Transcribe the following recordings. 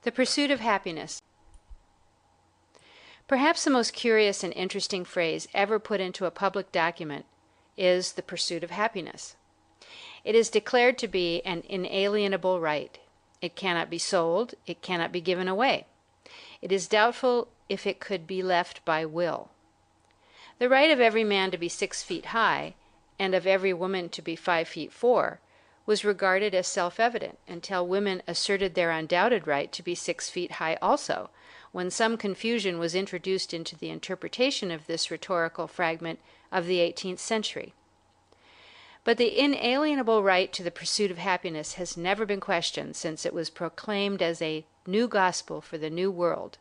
The Pursuit of Happiness. Perhaps the most curious and interesting phrase ever put into a public document is the pursuit of happiness. It is declared to be an inalienable right. It cannot be sold, it cannot be given away. It is doubtful if it could be left by will. The right of every man to be 6 feet high, and of every woman to be 5 feet 4, was regarded as self-evident until women asserted their undoubted right to be 6 feet high also, when some confusion was introduced into the interpretation of this rhetorical fragment of the 18th century. But the inalienable right to the pursuit of happiness has never been questioned since it was proclaimed as a new gospel for the new world.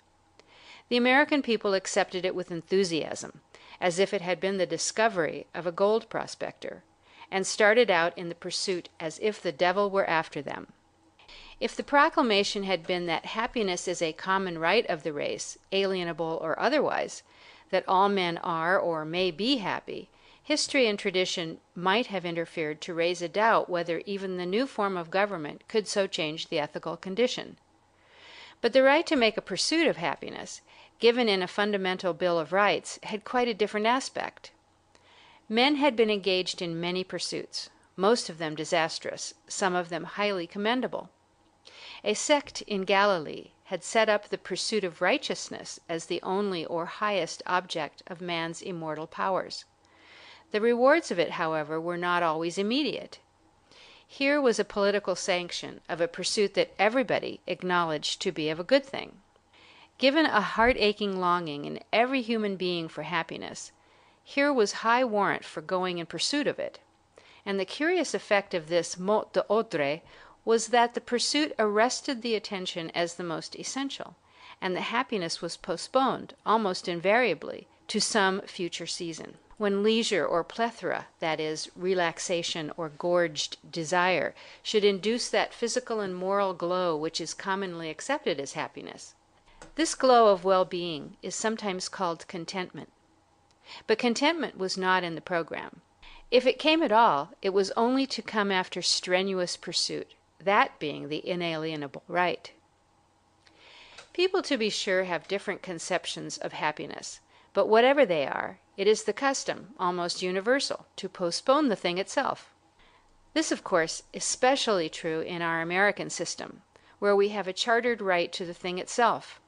The American people accepted it with enthusiasm, as if it had been the discovery of a gold prospector, and started out in the pursuit as if the devil were after them. If the proclamation had been that happiness is a common right of the race, alienable or otherwise, that all men are or may be happy, history and tradition might have interfered to raise a doubt whether even the new form of government could so change the ethical condition. But the right to make a pursuit of happiness, given in a fundamental Bill of Rights, had quite a different aspect. Men had been engaged in many pursuits, most of them disastrous, some of them highly commendable. A sect in Galilee had set up the pursuit of righteousness as the only or highest object of man's immortal powers. The rewards of it, however, were not always immediate. Here was a political sanction of a pursuit that everybody acknowledged to be of a good thing. Given a heart-aching longing in every human being for happiness, here was high warrant for going in pursuit of it. And the curious effect of this mot d'ordre was that the pursuit arrested the attention as the most essential, and the happiness was postponed, almost invariably, to some future season, when leisure or plethora, that is, relaxation or gorged desire, should induce that physical and moral glow which is commonly accepted as happiness. This glow of well-being is sometimes called contentment. But contentment was not in the program. If it came at all, it was only to come after strenuous pursuit, that being the inalienable right. People, to be sure, have different conceptions of happiness, but whatever they are, it is the custom, almost universal, to postpone the thing itself. This, of course, is especially true in our American system, where we have a chartered right to the thing itself.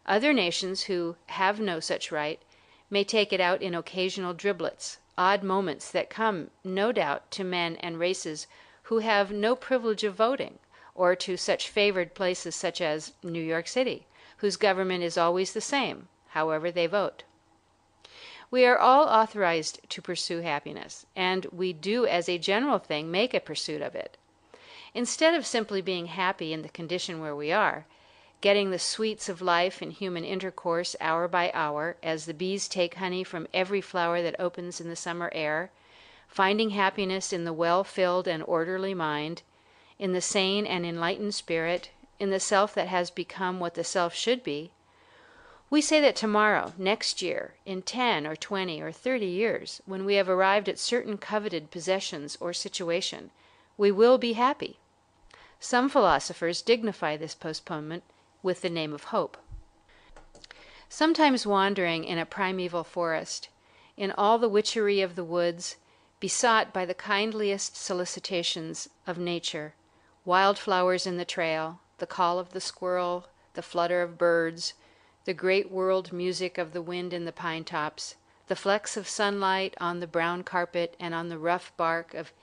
Other nations who have no such right may take it out in occasional driblets, odd moments that come, no doubt, to men and races who have no privilege of voting, or to such favored places such as New York City, whose government is always the same, however they vote. We are all authorized to pursue happiness, and we do as a general thing make a pursuit of it. Instead of simply being happy in the condition where we are, getting the sweets of life in human intercourse hour by hour, as the bees take honey from every flower that opens in the summer air, finding happiness in the well-filled and orderly mind, in the sane and enlightened spirit, in the self that has become what the self should be, we say that tomorrow, next year, in 10 or 20 or 30 years, when we have arrived at certain coveted possessions or situation, we will be happy. Some philosophers dignify this postponement with the name of hope. Sometimes wandering in a primeval forest, in all the witchery of the woods, besought by the kindliest solicitations of nature, wildflowers in the trail, the call of the squirrel, the flutter of birds, the great world music of the wind in the pine tops, the flecks of sunlight on the brown carpet and on the rough bark of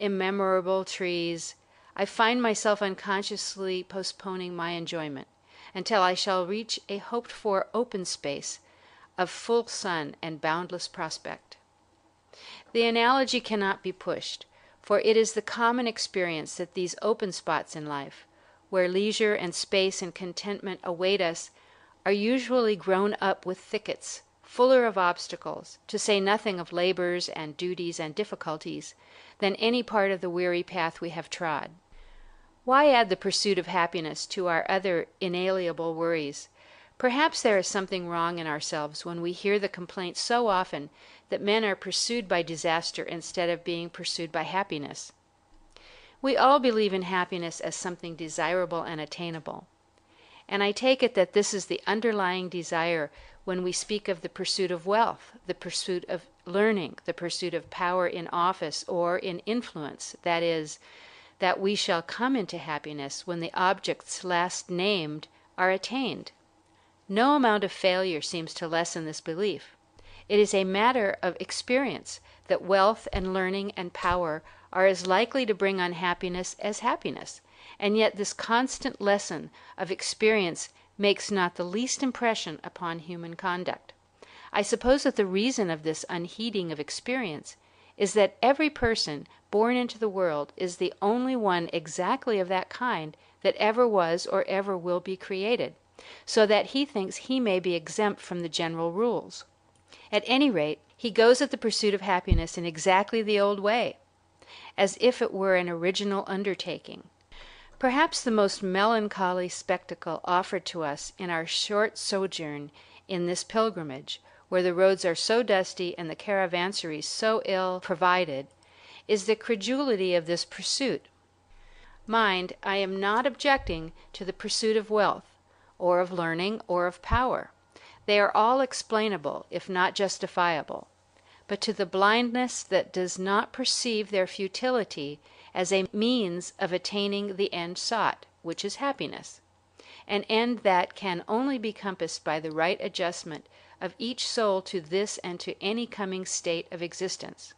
immemorable trees, I find myself unconsciously postponing my enjoyment until I shall reach a hoped-for open space of full sun and boundless prospect. The analogy cannot be pushed, for it is the common experience that these open spots in life, where leisure and space and contentment await us, are usually grown up with thickets, fuller of obstacles, to say nothing of labors and duties and difficulties, than any part of the weary path we have trod. Why add the pursuit of happiness to our other inalienable worries? Perhaps there is something wrong in ourselves when we hear the complaint so often that men are pursued by disaster instead of being pursued by happiness. We all believe in happiness as something desirable and attainable. And I take it that this is the underlying desire when we speak of the pursuit of wealth, the pursuit of learning, the pursuit of power in office or in influence, that is, that we shall come into happiness when the objects last named are attained. No amount of failure seems to lessen this belief. It is a matter of experience that wealth and learning and power are as likely to bring unhappiness as happiness, and yet this constant lesson of experience makes not the least impression upon human conduct. I suppose that the reason of this unheeding of experience is that every person born into the world is the only one exactly of that kind that ever was or ever will be created, so that he thinks he may be exempt from the general rules. At any rate, he goes at the pursuit of happiness in exactly the old way, as if it were an original undertaking. Perhaps the most melancholy spectacle offered to us in our short sojourn in this pilgrimage, where the roads are so dusty and the caravanserai so ill provided, is the credulity of this pursuit. Mind, I am not objecting to the pursuit of wealth, or of learning, or of power. They are all explainable, if not justifiable, but to the blindness that does not perceive their futility as a means of attaining the end sought, which is happiness, an end that can only be compassed by the right adjustment of each soul to this and to any coming state of existence.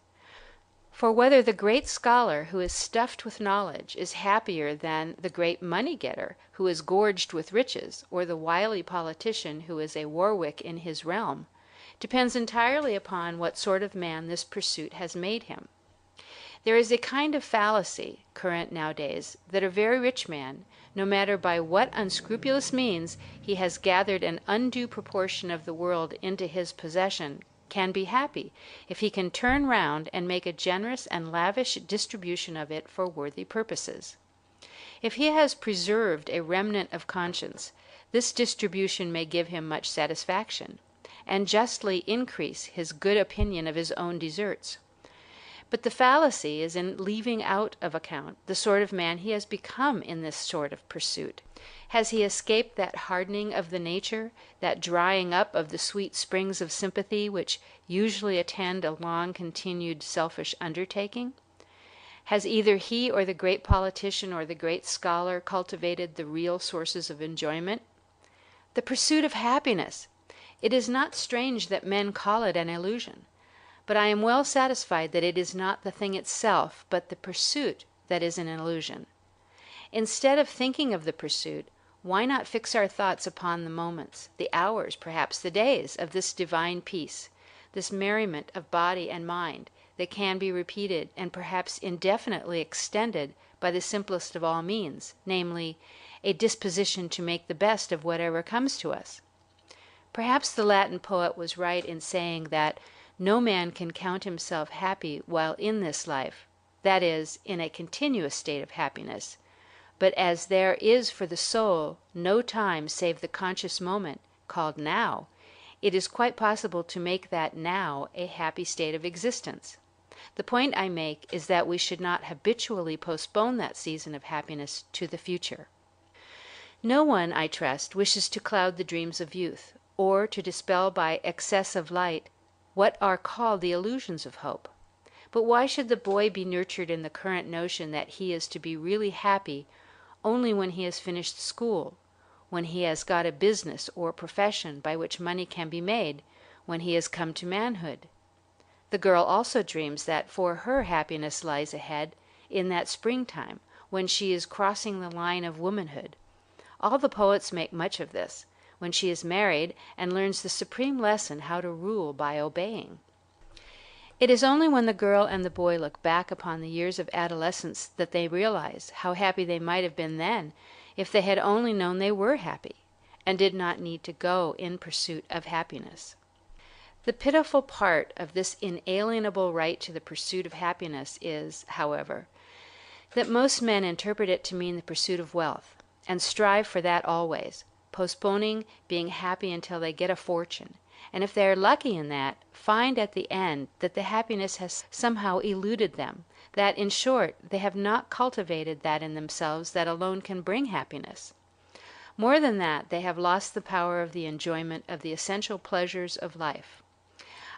For whether the great scholar who is stuffed with knowledge is happier than the great money-getter who is gorged with riches, or the wily politician who is a Warwick in his realm, depends entirely upon what sort of man this pursuit has made him. There is a kind of fallacy current nowadays that a very rich man, no matter by what unscrupulous means he has gathered an undue proportion of the world into his possession, can be happy if he can turn round and make a generous and lavish distribution of it for worthy purposes. If he has preserved a remnant of conscience, this distribution may give him much satisfaction, and justly increase his good opinion of his own deserts. But the fallacy is in leaving out of account the sort of man he has become in this sort of pursuit. Has he escaped that hardening of the nature, that drying up of the sweet springs of sympathy which usually attend a long-continued selfish undertaking? Has either he or the great politician or the great scholar cultivated the real sources of enjoyment? The pursuit of happiness! It is not strange that men call it an illusion. But I am well satisfied that it is not the thing itself, but the pursuit that is an illusion. Instead of thinking of the pursuit, why not fix our thoughts upon the moments, the hours, perhaps the days, of this divine peace, this merriment of body and mind that can be repeated and perhaps indefinitely extended by the simplest of all means, namely, a disposition to make the best of whatever comes to us? Perhaps the Latin poet was right in saying that no man can count himself happy while in this life, that is, in a continuous state of happiness, but as there is for the soul no time save the conscious moment, called now, it is quite possible to make that now a happy state of existence. The point I make is that we should not habitually postpone that season of happiness to the future. No one, I trust, wishes to cloud the dreams of youth, or to dispel by excess of light what are called the illusions of hope. But why should the boy be nurtured in the current notion that he is to be really happy only when he has finished school, when he has got a business or profession by which money can be made, when he has come to manhood? The girl also dreams that for her happiness lies ahead in that springtime when she is crossing the line of womanhood. All the poets make much of this, when she is married and learns the supreme lesson how to rule by obeying. It is only when the girl and the boy look back upon the years of adolescence that they realize how happy they might have been then if they had only known they were happy and did not need to go in pursuit of happiness. The pitiful part of this inalienable right to the pursuit of happiness is, however, that most men interpret it to mean the pursuit of wealth, and strive for that always, postponing being happy until they get a fortune, and if they are lucky in that, find at the end that the happiness has somehow eluded them, that, in short, they have not cultivated that in themselves that alone can bring happiness. More than that, they have lost the power of the enjoyment of the essential pleasures of life.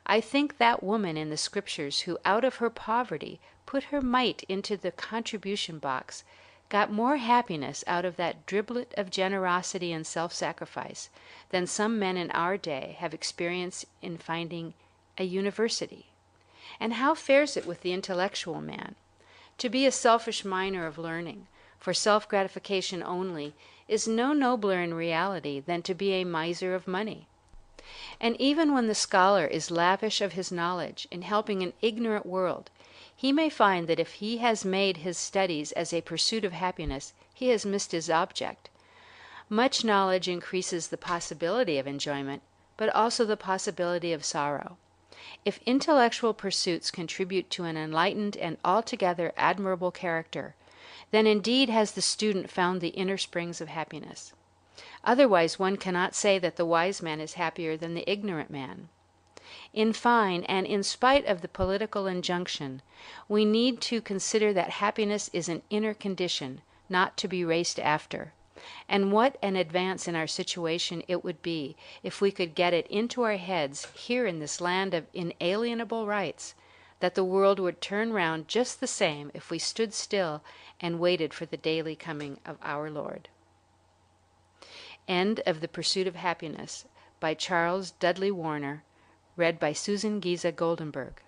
I think that woman in the Scriptures who out of her poverty put her mite into the contribution box got more happiness out of that driblet of generosity and self-sacrifice than some men in our day have experienced in finding a university. And how fares it with the intellectual man? To be a selfish miner of learning, for self-gratification only, is no nobler in reality than to be a miser of money. And even when the scholar is lavish of his knowledge in helping an ignorant world, he may find that if he has made his studies as a pursuit of happiness, he has missed his object. Much knowledge increases the possibility of enjoyment, but also the possibility of sorrow. If intellectual pursuits contribute to an enlightened and altogether admirable character, then indeed has the student found the inner springs of happiness. Otherwise one cannot say that the wise man is happier than the ignorant man. In fine, and in spite of the political injunction, we need to consider that happiness is an inner condition, not to be raced after. And what an advance in our situation it would be if we could get it into our heads here in this land of inalienable rights, that the world would turn round just the same if we stood still and waited for the daily coming of our Lord. End of The Pursuit of Happiness by Charles Dudley Warner, read by Susan Giza Goldenberg.